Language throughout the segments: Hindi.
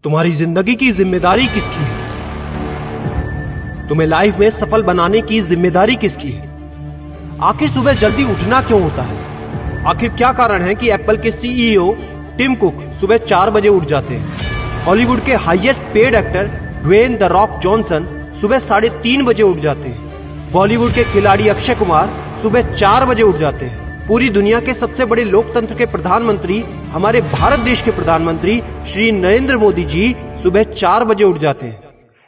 तुम्हारी जिंदगी की जिम्मेदारी किसकी है? तुम्हें लाइफ में सफल बनाने की जिम्मेदारी किसकी है? आखिर सुबह जल्दी उठना क्यों होता है? आखिर क्या कारण है कि एप्पल के सीईओ टिम कुक सुबह 4 बजे उठ जाते हैं? हॉलीवुड के highest paid actor Dwayne the Rock Johnson सुबह 3:30 बजे उठ जाते हैं। बॉलीवुड के खिलाड़ी अक्षय कुमार सुबह 4 बजे उठ जाते हैं। पूरी दुनिया के सबसे बड़े लोकतंत्र के प्रधानमंत्री, हमारे भारत देश के प्रधानमंत्री श्री नरेंद्र मोदी जी सुबह 4 बजे उठ जाते हैं।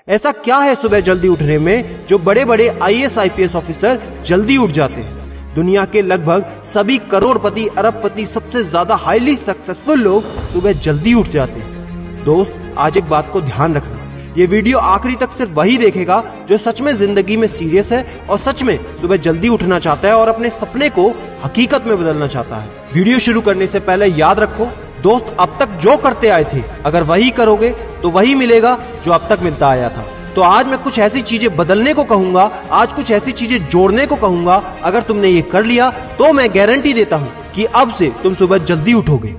ऐसा क्या है सुबह जल्दी उठने में जो बड़े बड़े आईएएस आईपीएस ऑफिसर जल्दी उठ जाते हैं? दुनिया के लगभग सभी करोड़पति, अरबपति, सबसे ज्यादा हाईली सक्सेसफुल लोग सुबह जल्दी उठ जाते हैं। दोस्त, आज एक बात को ध्यान रखना, ये वीडियो आखिरी तक सिर्फ वही देखेगा जो सच में जिंदगी में सीरियस है और सच में सुबह जल्दी उठना चाहता है और अपने सपने को हकीकत में बदलना चाहता है। वीडियो शुरू करने से पहले याद रखो दोस्त, अब तक जो करते आए थे अगर वही करोगे तो वही मिलेगा जो अब तक मिलता आया था। तो आज मैं कुछ ऐसी चीजें बदलने को कहूंगा, आज कुछ ऐसी चीजें जोड़ने को कहूंगा। अगर तुमने ये कर लिया तो मैं गारंटी देता हूं कि अब से तुम सुबह जल्दी उठोगे।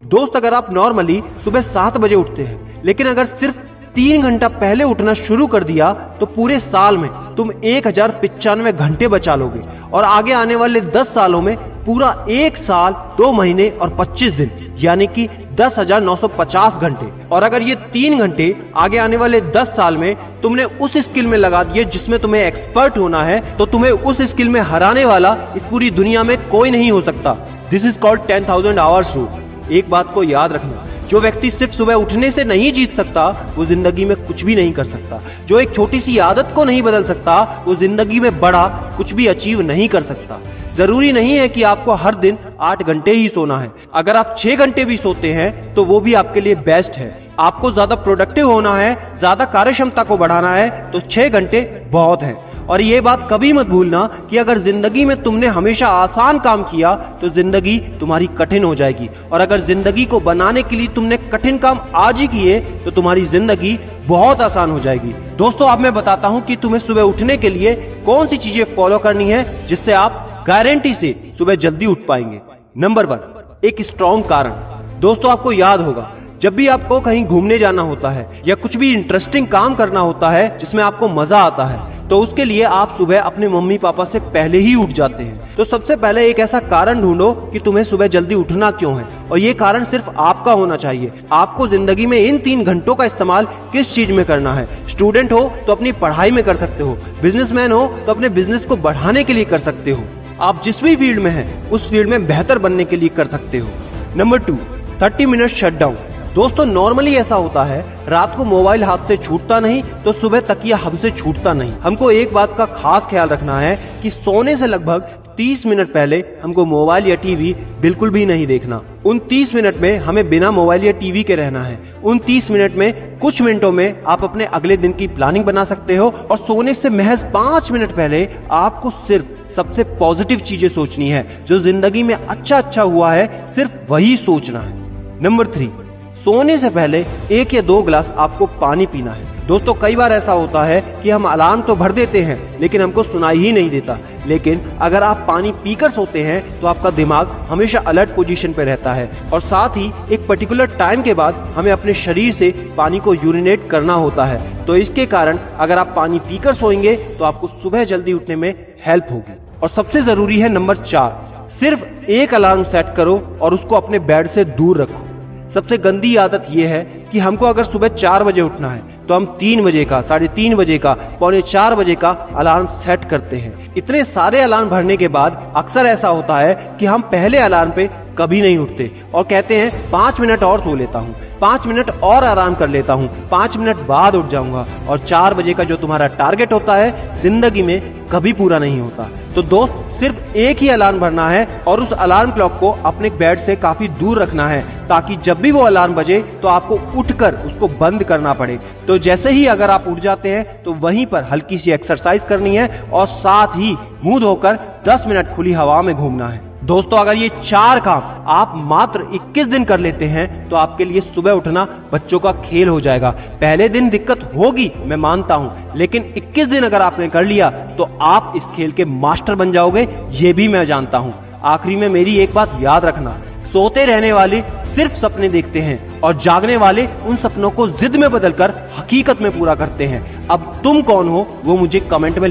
दोस्त, अगर आप नॉर्मली सुबह 7 बजे उठते हैं लेकिन अगर सिर्फ 3 घंटा पहले उठना शुरू कर दिया तो पूरे साल में तुम 1095 घंटे बचा लोगे और आगे आने वाले 10 सालों में पूरा 1 साल 2 महीने और 25 दिन यानी कि 10,950 घंटे। और अगर ये 3 घंटे आगे आने वाले 10 साल में तुमने उस स्किल में लगा दिए जिसमें तुम्हें एक्सपर्ट होना है तो तुम्हें उस स्किल में हराने वाला इस पूरी दुनिया में कोई नहीं हो सकता। This is called 10,000 hours rule. एक बात को याद रखना, जो व्यक्ति सिर्फ सुबह उठने से नहीं जीत सकता वो जिंदगी में कुछ भी नहीं कर सकता। जो एक छोटी सी आदत को नहीं बदल सकता वो जिंदगी में बड़ा कुछ भी अचीव नहीं कर सकता। जरूरी नहीं है कि आपको हर दिन 8 घंटे ही सोना है। अगर आप 6 घंटे भी सोते हैं तो वो भी आपके लिए बेस्ट है। आपको ज्यादा प्रोडक्टिव होना है, ज्यादा कार्यक्षमता को बढ़ाना है तो 6 घंटे बहुत है। और ये बात कभी मत भूलना कि अगर जिंदगी में तुमने हमेशा आसान काम किया तो जिंदगी तुम्हारी कठिन हो जाएगी और अगर जिंदगी को बनाने के लिए तुमने कठिन काम आज ही किए तो तुम्हारी जिंदगी बहुत आसान हो जाएगी। दोस्तों, अब मैं बताता हूँ कि तुम्हें सुबह उठने के लिए कौन सी चीजें फॉलो करनी है जिससे आप गारंटी से सुबह जल्दी उठ पाएंगे। नंबर 1, एक स्ट्रॉन्ग कारण। दोस्तों, आपको याद होगा जब भी आपको कहीं घूमने जाना होता है या कुछ भी इंटरेस्टिंग काम करना होता है जिसमें आपको मजा आता है तो उसके लिए आप सुबह अपने मम्मी पापा से पहले ही उठ जाते हैं। तो सबसे पहले एक ऐसा कारण ढूंढो कि तुम्हें सुबह जल्दी उठना क्यों है और ये कारण सिर्फ आपका होना चाहिए। आपको जिंदगी में इन 3 घंटों का इस्तेमाल किस चीज में करना है? स्टूडेंट हो तो अपनी पढ़ाई में कर सकते हो, बिजनेसमैन हो तो अपने बिजनेस को बढ़ाने के लिए कर सकते हो, आप जिस भी फील्ड में हैं उस फील्ड में बेहतर बनने के लिए कर सकते हो। Number 2, 30 minute shutdown. दोस्तों, नॉर्मली ऐसा होता है रात को मोबाइल हाथ से छूटता नहीं तो सुबह तकिया हमसे छूटता नहीं। हमको एक बात का खास ख्याल रखना है कि सोने से लगभग 30 मिनट पहले हमको मोबाइल या टीवी बिल्कुल भी नहीं देखना। उन 30 मिनट में हमें बिना मोबाइल या टीवी के रहना है। उन 30 मिनट में कुछ मिनटों में आप अपने अगले दिन की प्लानिंग बना सकते हो और सोने से महज 5 मिनट पहले आपको सिर्फ सबसे पॉजिटिव चीजें सोचनी है। जो जिंदगी में अच्छा हुआ है सिर्फ वही सोचना है। नंबर 3, सोने से पहले 1 या 2 गिलास आपको पानी पीना है। दोस्तों, कई बार ऐसा होता है कि हम अलार्म तो भर देते हैं लेकिन हमको सुनाई ही नहीं देता। लेकिन अगर आप पानी पीकर सोते हैं तो आपका दिमाग हमेशा अलर्ट पोजीशन पे रहता है और साथ ही एक पर्टिकुलर टाइम के बाद हमें अपने शरीर से पानी को यूरिनेट करना होता है। तो इसके कारण अगर आप पानी पीकर सोएंगे तो आपको सुबह जल्दी उठने में हेल्प होगी। और सबसे जरूरी है नंबर 4, सिर्फ एक अलार्म सेट करो और उसको अपने बेड से दूर रखो। सबसे गंदी आदत यह है कि हमको अगर सुबह 4 बजे उठना है तो हम 3 बजे का, 3:30 बजे का, 3:45 बजे का अलार्म सेट करते हैं। इतने सारे अलार्म भरने के बाद अक्सर ऐसा होता है कि हम पहले अलार्म पे कभी नहीं उठते और कहते हैं 5 मिनट और सो लेता हूँ, 5 मिनट और आराम कर लेता हूँ, 5 मिनट बाद उठ जाऊंगा। और 4 बजे का जो तुम्हारा टारगेट होता है जिंदगी में कभी पूरा नहीं होता। तो दोस्त, सिर्फ एक ही अलार्म भरना है और उस अलार्म क्लॉक को अपने बेड से काफी दूर रखना है ताकि जब भी वो अलार्म बजे तो आपको उठकर उसको बंद करना पड़े। तो जैसे ही अगर आप उठ जाते हैं तो वहीं पर हल्की सी एक्सरसाइज करनी है और साथ ही मुंह धोकर 10 मिनट खुली हवा में घूमना है। दोस्तों, अगर ये 4 काम आप मात्र 21 दिन कर लेते हैं तो आपके लिए सुबह उठना बच्चों का खेल हो जाएगा। पहले दिन दिक्कत होगी, मैं मानता हूं, लेकिन 21 दिन अगर आपने कर लिया तो आप इस खेल के मास्टर बन जाओगे, ये भी मैं जानता हूं। आखिरी में मेरी एक बात याद रखना, सोते रहने वाले सिर्फ सपने देखते हैं और जागने वाले उन सपनों को जिद में बदलकर हकीकत में पूरा करते हैं। अब तुम कौन हो वो मुझे कमेंट में